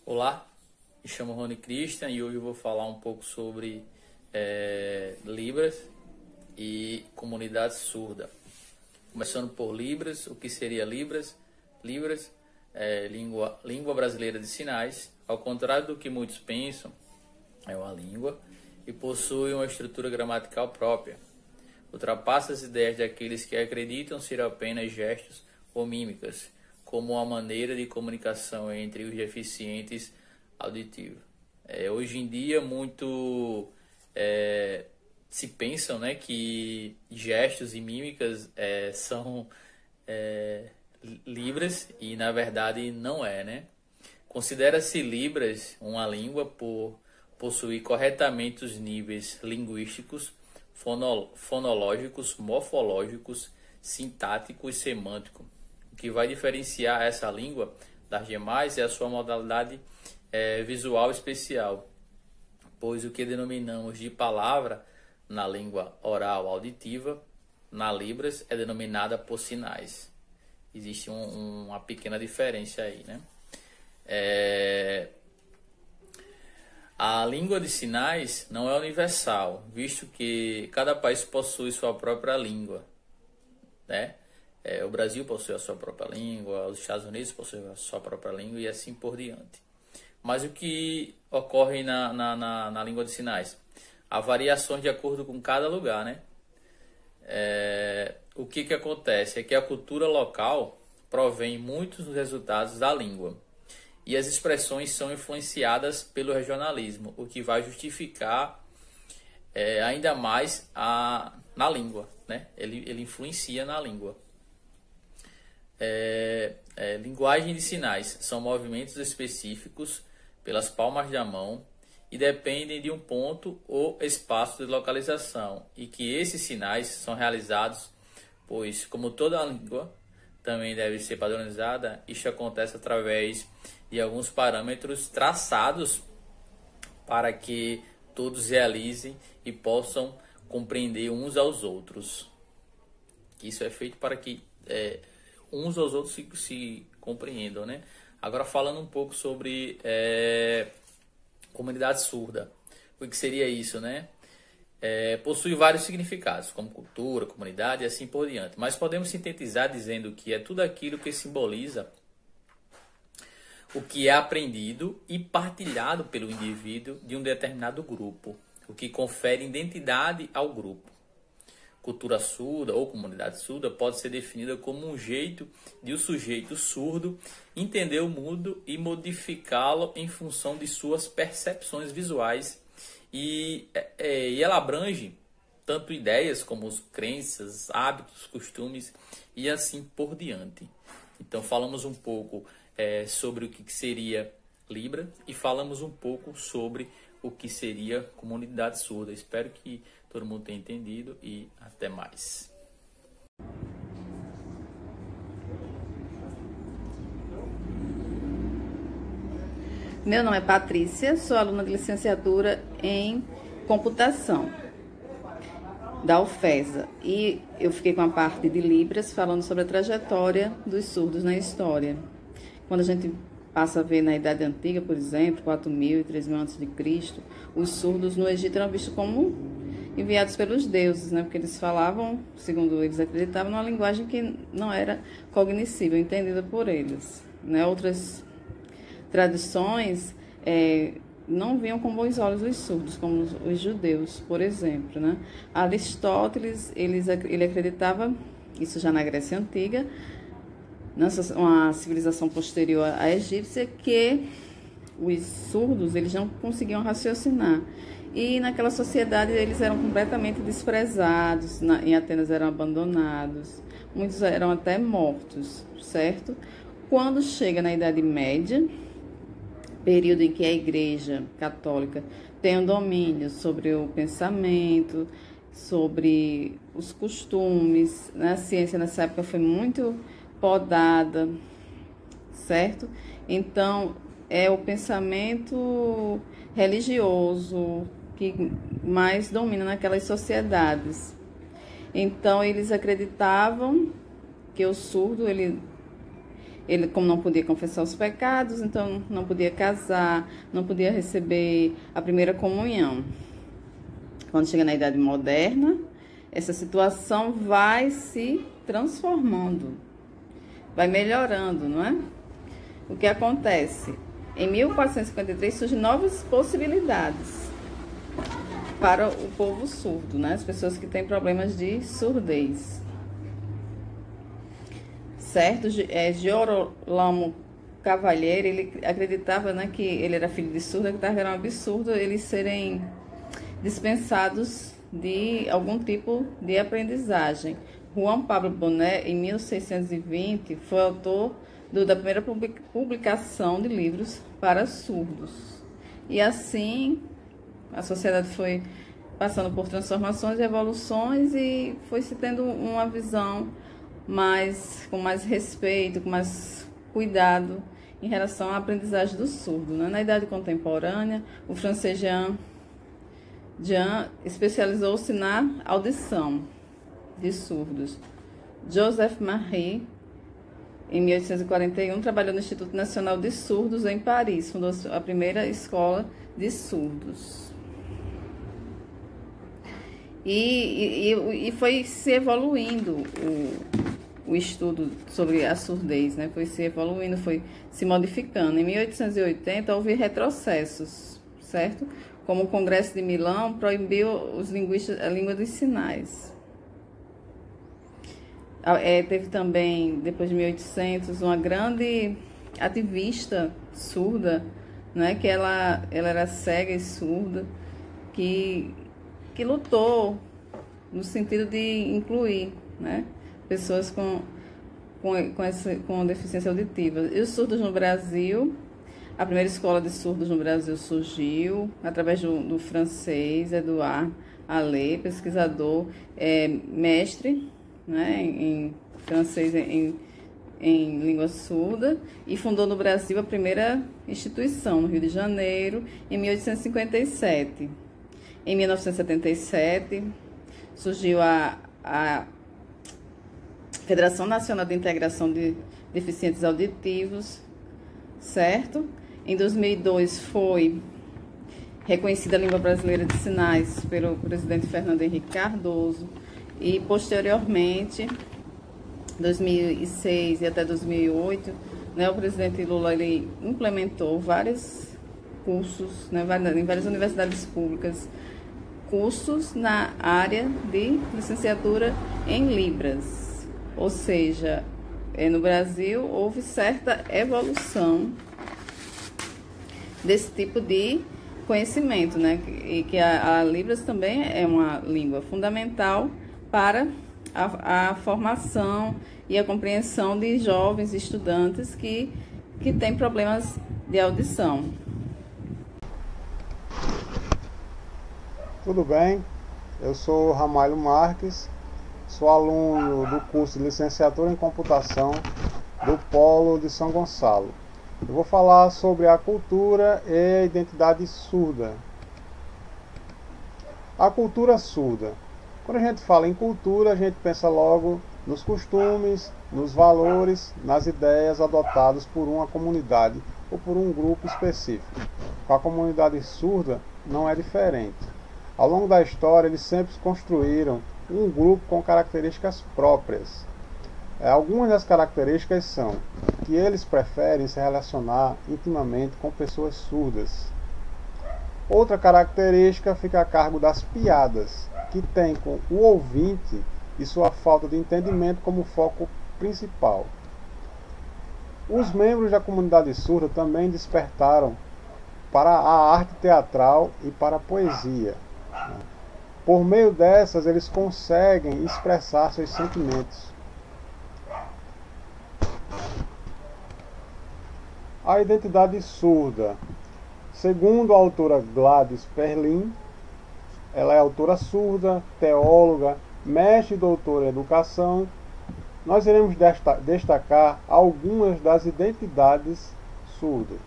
Olá, me chamo Rony Christian e hoje eu vou falar um pouco sobre Libras e comunidade surda. Começando por Libras, o que seria Libras? Libras é língua brasileira de sinais. Ao contrário do que muitos pensam, é uma língua e possui uma estrutura gramatical própria. Ultrapassa as ideias daqueles que acreditam ser apenas gestos ou mímicas, como uma maneira de comunicação entre os deficientes auditivos. Hoje em dia, muito se pensam, né, que gestos e mímicas são Libras e, na verdade, não é, né? Considera-se Libras uma língua por possuir corretamente os níveis linguísticos, fonológicos, morfológicos, sintáticos e semânticos. O que vai diferenciar essa língua das demais é a sua modalidade visual especial, pois o que denominamos de palavra na língua oral auditiva, na Libras, é denominada por sinais. Existe uma pequena diferença aí, né? A língua de sinais não é universal, visto que cada país possui sua própria língua, né? O Brasil possui a sua própria língua, os Estados Unidos possuem a sua própria língua e assim por diante. Mas o que ocorre na língua de sinais? Há variações de acordo com cada lugar, né? O que acontece é que a cultura local provém muitos dos resultados da língua. E as expressões são influenciadas pelo regionalismo, o que vai justificar ainda mais na língua, né? Ele influencia na língua. Linguagem de sinais são movimentos específicos pelas palmas da mão e dependem de um ponto ou espaço de localização, e que esses sinais são realizados, pois, como toda a língua também deve ser padronizada, isto acontece através de alguns parâmetros traçados para que todos realizem e possam compreender uns aos outros. Isso é feito para que uns aos outros se compreendam, né? Agora, falando um pouco sobre comunidade surda. O que seria isso, né? Possui vários significados, como cultura, comunidade e assim por diante. Mas podemos sintetizar dizendo que é tudo aquilo que simboliza o que é aprendido e partilhado pelo indivíduo de um determinado grupo, o que confere identidade ao grupo. Cultura surda ou comunidade surda pode ser definida como um jeito de o sujeito surdo entender o mundo e modificá-lo em função de suas percepções visuais, e ela abrange tanto ideias como crenças, hábitos, costumes e assim por diante. Então falamos um pouco sobre o que seria Libra e falamos um pouco sobre o que seria comunidade surda. Espero que todo mundo tenha entendido e até mais. Meu nome é Patrícia, sou aluna de licenciatura em computação da UFESA e eu fiquei com a parte de Libras falando sobre a trajetória dos surdos na história. Quando a gente passa a ver na Idade Antiga, por exemplo, 4.000 e 3.000 a.C., os surdos no Egito eram vistos como enviados pelos deuses, né? Porque eles falavam, segundo eles acreditavam, numa linguagem que não era cognoscível, entendida por eles, né? Outras tradições não viam com bons olhos os surdos, como os judeus, por exemplo, né? Aristóteles, ele acreditava, isso já na Grécia Antiga, uma civilização posterior à egípcia, que os surdos eles não conseguiam raciocinar. E naquela sociedade eles eram completamente desprezados, em Atenas eram abandonados, muitos eram até mortos, certo? Quando chega na Idade Média, período em que a Igreja Católica tem um domínio sobre o pensamento, sobre os costumes, né? A ciência nessa época foi muito podada, certo? Então, é o pensamento religioso que mais domina naquelas sociedades. Então, eles acreditavam que o surdo, ele Ele, como não podia confessar os pecados, então não podia casar, não podia receber a primeira comunhão. Quando chega na Idade Moderna, essa situação vai se transformando, vai melhorando, não é? O que acontece? Em 1453 surgem novas possibilidades para o povo surdo, né? As pessoas que têm problemas de surdez. Certo? Girolamo Cavalieri, ele acreditava, né, que ele era filho de surdo, que era um absurdo eles serem dispensados de algum tipo de aprendizagem. Juan Pablo Bonet, em 1620, foi autor da primeira publicação de livros para surdos. E assim, a sociedade foi passando por transformações e evoluções e foi se tendo uma visão com mais respeito, com mais cuidado em relação à aprendizagem do surdo, né? Na idade contemporânea, o francês Jean especializou-se na audição de surdos. Joseph Marie, em 1841, trabalhou no Instituto Nacional de Surdos em Paris, fundou a primeira escola de surdos. E foi se evoluindo o estudo sobre a surdez, né? Foi se evoluindo, foi se modificando. Em 1880 houve retrocessos, certo? Como o Congresso de Milão proibiu os linguistas a língua dos sinais. Teve também, depois de 1800, uma grande ativista surda, né? Que ela era cega e surda, que lutou no sentido de incluir, né, pessoas com deficiência auditiva. E os surdos no Brasil, a primeira escola de surdos no Brasil surgiu através do francês Edouard Allais, pesquisador, mestre, né, em francês em língua surda, e fundou no Brasil a primeira instituição, no Rio de Janeiro, em 1857. Em 1977, surgiu a Federação Nacional de Integração de Deficientes Auditivos, certo? Em 2002 foi reconhecida a língua brasileira de sinais pelo presidente Fernando Henrique Cardoso e, posteriormente, 2006 e até 2008, né, o presidente Lula ele implementou vários cursos, né, em várias universidades públicas, cursos na área de licenciatura em Libras. Ou seja, no Brasil houve certa evolução desse tipo de conhecimento, né? E que a Libras também é uma língua fundamental para a formação e a compreensão de jovens estudantes que têm problemas de audição. Tudo bem? Eu sou Ramalho Marques, sou aluno do curso de licenciatura em computação do Polo de São Gonçalo. Eu vou falar sobre a cultura e a identidade surda. A cultura surda. Quando a gente fala em cultura, a gente pensa logo nos costumes, nos valores, nas ideias adotadas por uma comunidade ou por um grupo específico. Com a comunidade surda não é diferente. Ao longo da história, eles sempre construíram um grupo com características próprias. Algumas das características são que eles preferem se relacionar intimamente com pessoas surdas. Outra característica fica a cargo das piadas, que tem com o ouvinte e sua falta de entendimento como foco principal. Os membros da comunidade surda também despertaram para a arte teatral e para a poesia. Por meio dessas, eles conseguem expressar seus sentimentos. A identidade surda. Segundo a autora Gladys Perlin, ela é autora surda, teóloga, mestre e doutora em educação. Nós iremos destacar algumas das identidades surdas.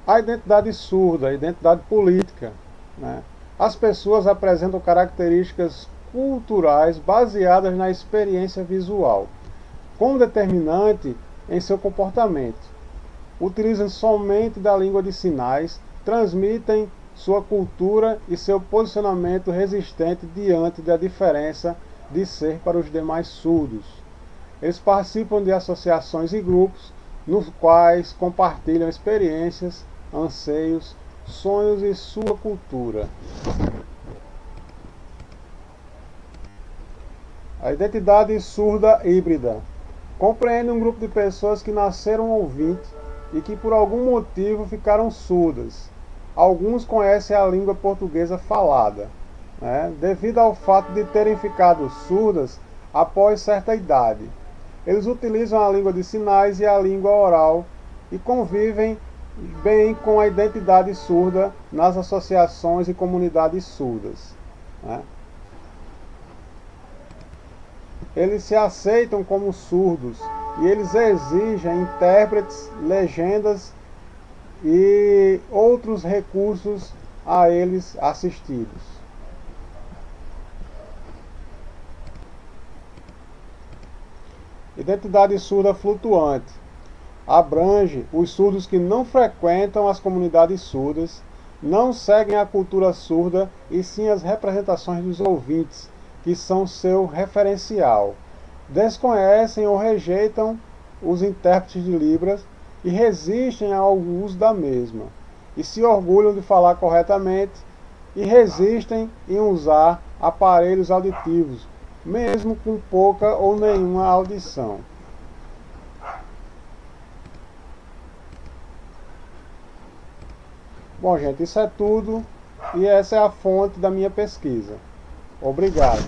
A identidade surda, a identidade política, né? As pessoas apresentam características culturais baseadas na experiência visual, como determinante em seu comportamento. Utilizam somente da língua de sinais, transmitem sua cultura e seu posicionamento resistente diante da diferença de ser para os demais surdos. Eles participam de associações e grupos, nos quais compartilham experiências, anseios, sonhos e sua cultura. A identidade surda híbrida compreende um grupo de pessoas que nasceram ouvintes e que por algum motivo ficaram surdas. Alguns conhecem a língua portuguesa falada, devido ao fato de terem ficado surdas após certa idade. Eles utilizam a língua de sinais e a língua oral e convivem bem com a identidade surda nas associações e comunidades surdas. Eles se aceitam como surdos e eles exigem intérpretes, legendas e outros recursos a eles assistidos. Identidade surda flutuante abrange os surdos que não frequentam as comunidades surdas, não seguem a cultura surda e sim as representações dos ouvintes, que são seu referencial. Desconhecem ou rejeitam os intérpretes de Libras e resistem ao uso da mesma, e se orgulham de falar corretamente e resistem em usar aparelhos auditivos, mesmo com pouca ou nenhuma audição. Bom, gente, isso é tudo e essa é a fonte da minha pesquisa. Obrigado.